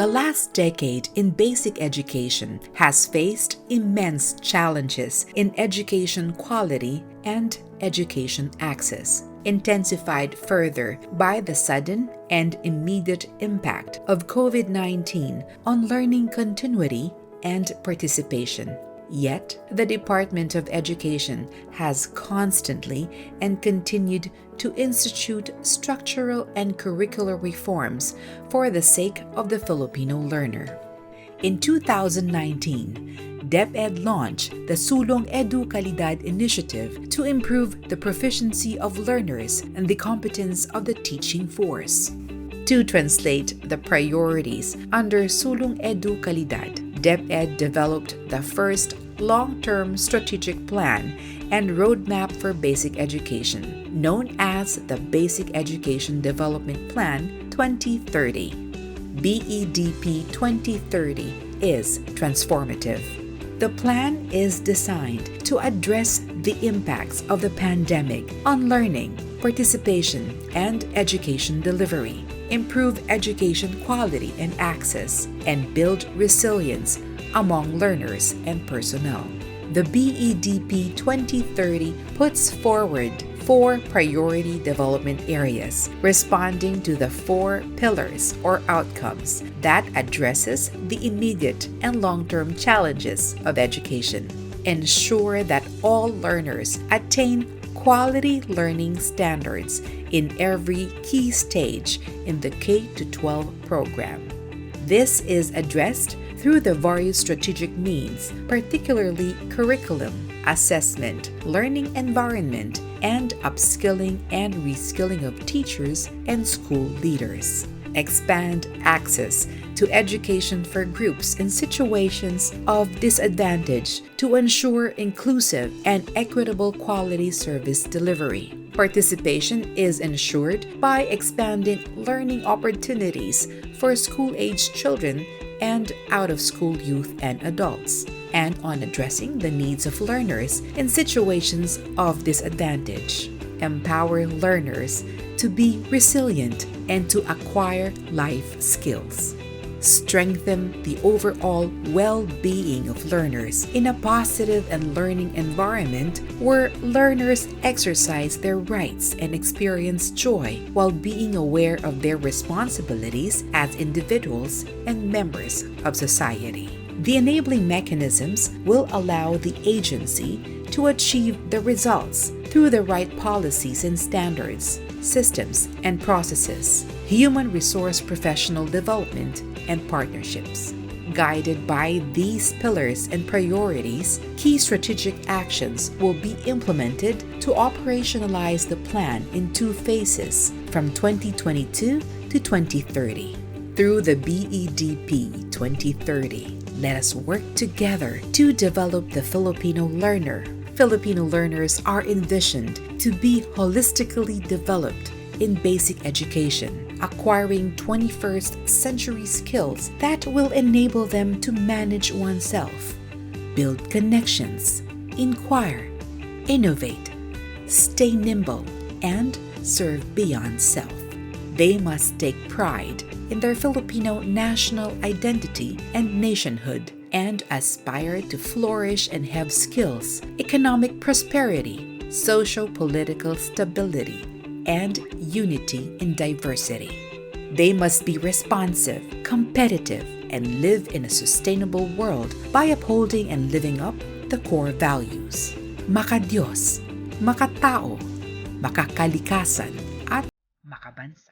The last decade in basic education has faced immense challenges in education quality and education access, intensified further by the sudden and immediate impact of COVID-19 on learning continuity and participation. Yet, the Department of Education has constantly and continued to institute structural and curricular reforms for the sake of the Filipino learner. In 2019, DepEd launched the Sulong Edu Kalidad initiative to improve the proficiency of learners and the competence of the teaching force. To translate the priorities under Sulong Edu Kalidad, DepEd developed the first long-term strategic plan and roadmap for basic education, known as the Basic Education Development Plan 2030. BEDP 2030 is transformative. The plan is designed to address the impacts of the pandemic on learning, participation, and education delivery, improve education quality and access, and build resilience among learners and personnel. The BEDP 2030 puts forward 4 priority development areas, responding to the 4 pillars or outcomes that addresses the immediate and long-term challenges of education. Ensure that all learners attain quality learning standards in every key stage in the K-12 program. This is addressed through the various strategic means, particularly curriculum, assessment, learning environment, and upskilling and reskilling of teachers and school leaders. Expand access to education for groups in situations of disadvantage to ensure inclusive and equitable quality service delivery. Participation is ensured by expanding learning opportunities for school-aged children and out-of-school youth and adults, and on addressing the needs of learners in situations of disadvantage. Empower learners to be resilient and to acquire life skills. Strengthen the overall well-being of learners in a positive and learning environment where learners exercise their rights and experience joy while being aware of their responsibilities as individuals and members of society. The enabling mechanisms will allow the agency to achieve the results through the right policies and standards, systems, and processes, human resource professional development, and partnerships. Guided by these pillars and priorities, key strategic actions will be implemented to operationalize the plan in 2 phases from 2022 to 2030. Through the BEDP 2030, let us work together to develop the Filipino learner. Filipino learners are envisioned to be holistically developed in basic education, acquiring 21st century skills that will enable them to manage oneself, build connections, inquire, innovate, stay nimble, and serve beyond self. They must take pride in their Filipino national identity and nationhood, and aspire to flourish and have skills, economic prosperity, socio-political stability, and unity in diversity. They must be responsive, competitive, and live in a sustainable world by upholding and living up the core values. Makadiyos, makatao, makakalikasan, at makabansa.